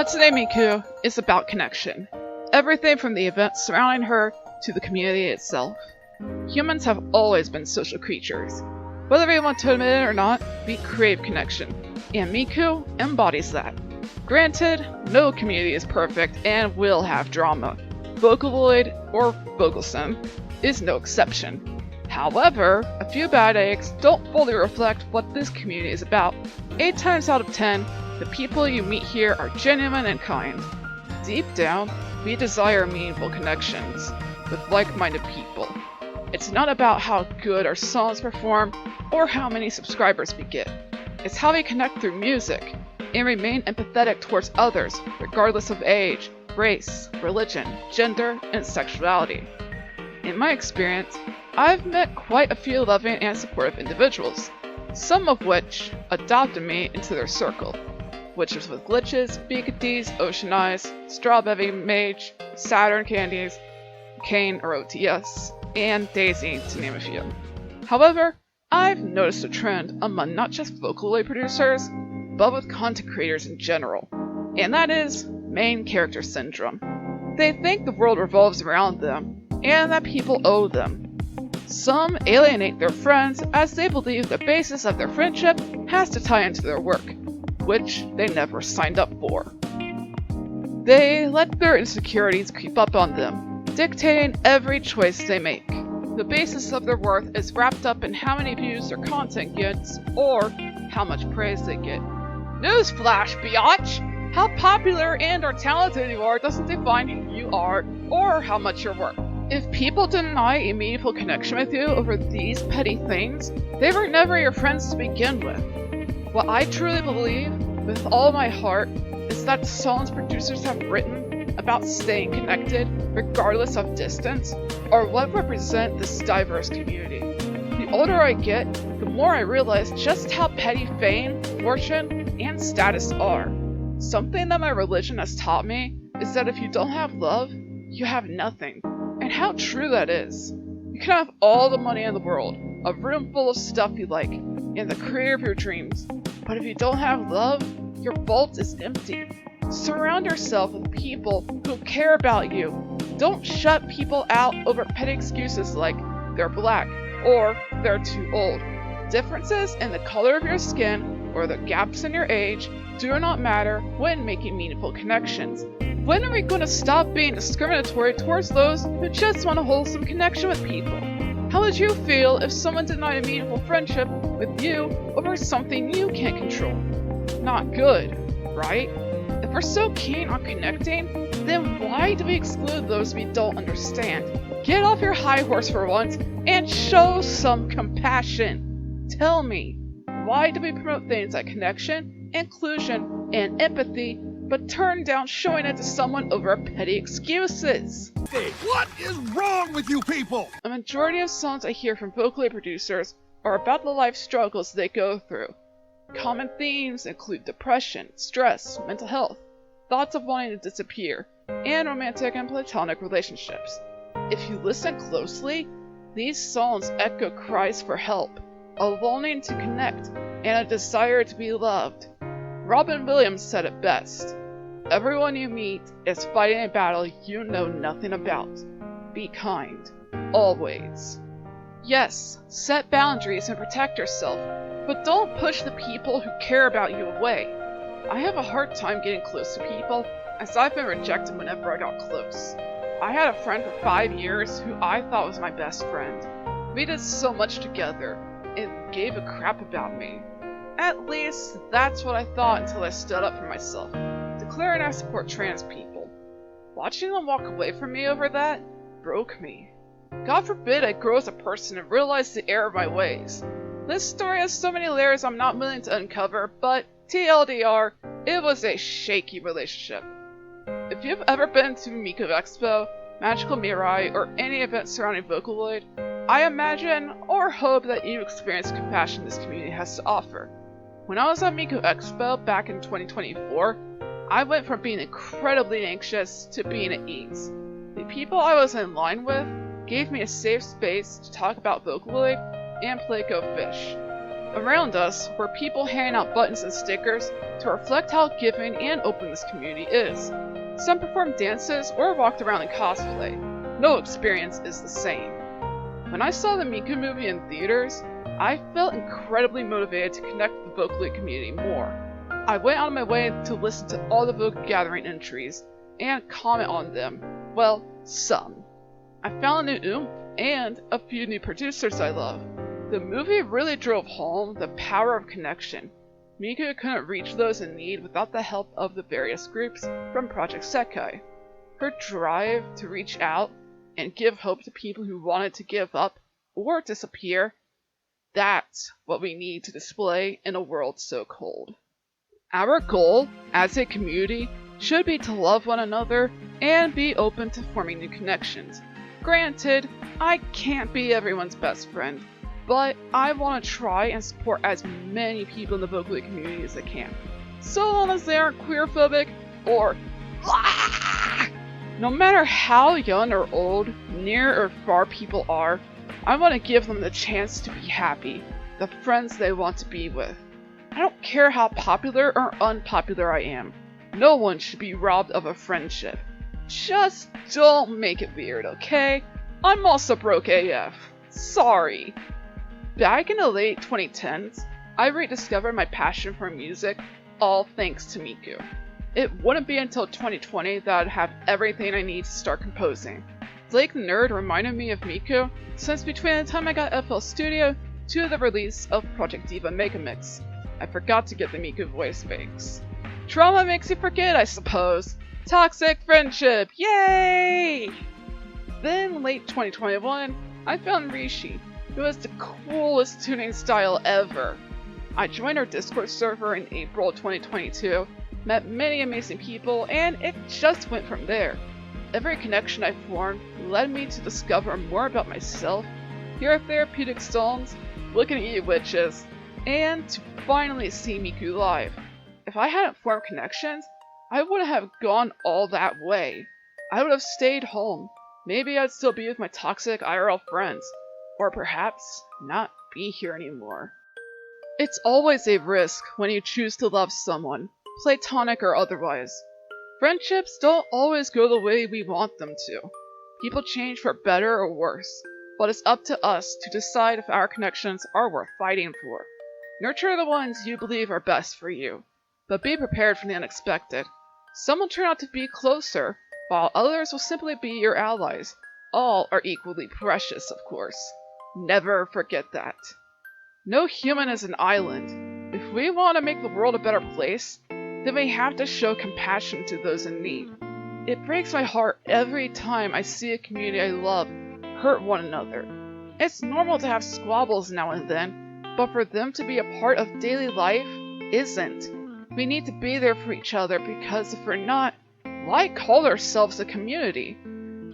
Hatsune Miku is about connection. Everything from the events surrounding her to the community itself. Humans have always been social creatures. Whether we want to admit it or not, we crave connection, and Miku embodies that. Granted, no community is perfect and will have drama. Vocaloid, or Vsynth, is no exception. However, a few bad eggs don't fully reflect what this community is about. 8 times out of 10, the people you meet here are genuine and kind. Deep down, we desire meaningful connections with like-minded people. It's not about how good our songs perform or how many subscribers we get. It's how we connect through music and remain empathetic towards others regardless of age, race, religion, gender, and sexuality. In my experience, I've met quite a few loving and supportive individuals, some of which adopted me into their circle. Witches with glitches, Beakadies, Ocean Eyes, Strawberry Mage, Saturn Candies, Kane or OTS, and Daisy, to name a few. However, I've noticed a trend among not just Vocaloid producers, but with content creators in general, and that is main character syndrome. They think the world revolves around them, and that people owe them. Some alienate their friends as they believe the basis of their friendship has to tie into their work, which they never signed up for. They let their insecurities creep up on them, dictating every choice they make. The basis of their worth is wrapped up in how many views their content gets, or how much praise they get. Newsflash, biatch! How popular and or talented you are doesn't define who you are, or how much you're worth. If people deny a meaningful connection with you over these petty things, they were never your friends to begin with. What I truly believe, with all my heart, is that the songs producers have written about staying connected, regardless of distance, are what represent this diverse community. The older I get, the more I realize just how petty fame, fortune, and status are. Something that my religion has taught me is that if you don't have love, you have nothing. And how true that is. You can have all the money in the world, a room full of stuff you like, and the career of your dreams. But if you don't have love, your vault is empty. Surround yourself with people who care about you. Don't shut people out over petty excuses like they're black or they're too old. Differences in the color of your skin or the gaps in your age do not matter when making meaningful connections. When are we going to stop being discriminatory towards those who just want a wholesome connection with people? How would you feel if someone denied a meaningful friendship with you over something you can't control? Not good, right? If we're so keen on connecting, then why do we exclude those we don't understand? Get off your high horse for once and show some compassion. Tell me, why do we promote things like connection, inclusion, and empathy, but turn down showing it to someone over petty excuses? Hey, what is wrong with you people? A majority of songs I hear from Vocaloid producers are about the life struggles they go through. Common themes include depression, stress, mental health, thoughts of wanting to disappear, and romantic and platonic relationships. If you listen closely, these songs echo cries for help, a longing to connect, and a desire to be loved. Robin Williams said it best. Everyone you meet is fighting a battle you know nothing about. Be kind. Always. Yes, set boundaries and protect yourself, but don't push the people who care about you away. I have a hard time getting close to people, as I've been rejected whenever I got close. I had a friend for 5 years who I thought was my best friend. We did so much together, and gave a crap about me. At least, that's what I thought until I stood up for myself, declaring I support trans people. Watching them walk away from me over that broke me. God forbid I grow as a person and realize the error of my ways. This story has so many layers I'm not willing to uncover, but TLDR, it was a shaky relationship. If you've ever been to Miku Expo, Magical Mirai, or any event surrounding Vocaloid, I imagine or hope that you experience the compassion this community has to offer. When I was at Miku Expo back in 2024, I went from being incredibly anxious to being at ease. The people I was in line with gave me a safe space to talk about Vocaloid and play Go Fish. Around us were people handing out buttons and stickers to reflect how giving and open this community is. Some performed dances or walked around in cosplay. No experience is the same. When I saw the Miku movie in theaters, I felt incredibly motivated to connect with the Vocaloid community more. I went out of my way to listen to all the Vocal Gathering entries and comment on them. Well, some. I found a new oomph and a few new producers I love. The movie really drove home the power of connection. Miku couldn't reach those in need without the help of the various groups from Project Sekai. Her drive to reach out and give hope to people who wanted to give up or disappear, that's what we need to display in a world so cold. Our goal as a community should be to love one another and be open to forming new connections. Granted, I can't be everyone's best friend, but I want to try and support as many people in the Vocaloid community as I can, so long as they aren't queerphobic or no matter how young or old, near or far people are, I want to give them the chance to be happy, the friends they want to be with. I don't care how popular or unpopular I am. No one should be robbed of a friendship. Just don't make it weird, okay? I'm also broke AF. Sorry. Back in the late 2010s, I rediscovered my passion for music, all thanks to Miku. It wouldn't be until 2020 that I'd have everything I need to start composing. Blake the Nerd reminded me of Miku since between the time I got FL Studio to the release of Project Diva Megamix. I forgot to get the Miku voice mix. Trauma makes you forget, I suppose. Toxic friendship, yay! Then, late 2021, I found Rishi, who has the coolest tuning style ever. I joined her Discord server in April 2022, met many amazing people, and it just went from there. Every connection I formed led me to discover more about myself, hear therapeutic songs, looking at you witches, and to finally see Miku live. If I hadn't formed connections, I wouldn't have gone all that way. I would have stayed home. Maybe I'd still be with my toxic IRL friends, or perhaps not be here anymore. It's always a risk when you choose to love someone, platonic or otherwise. Friendships don't always go the way we want them to. People change for better or worse, but it's up to us to decide if our connections are worth fighting for. Nurture the ones you believe are best for you, but be prepared for the unexpected. Some will turn out to be closer, while others will simply be your allies. All are equally precious, of course. Never forget that. No human is an island. If we want to make the world a better place, then we have to show compassion to those in need. It breaks my heart every time I see a community I love hurt one another. It's normal to have squabbles now and then, but for them to be a part of daily life isn't. We need to be there for each other because if we're not, why call ourselves a community?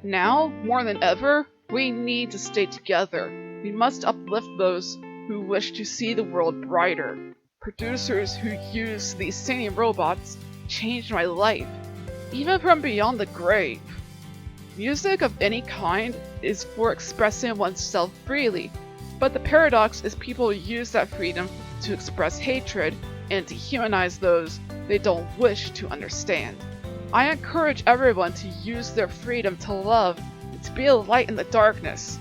Now, more than ever, we need to stay together. We must uplift those who wish to see the world brighter. Producers who use these singing robots changed my life, even from beyond the grave. Music of any kind is for expressing oneself freely, but the paradox is people use that freedom to express hatred and dehumanize those they don't wish to understand. I encourage everyone to use their freedom to love and to be a light in the darkness.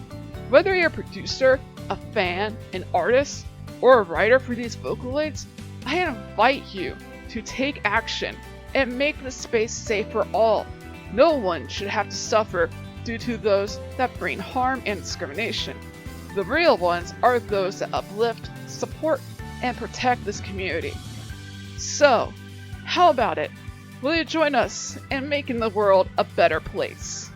Whether you're a producer, a fan, an artist, or a writer for these Vocaloids, I invite you to take action and make the space safe for all. No one should have to suffer due to those that bring harm and discrimination. The real ones are those that uplift, support, and protect this community. So, how about it? Will you join us in making the world a better place?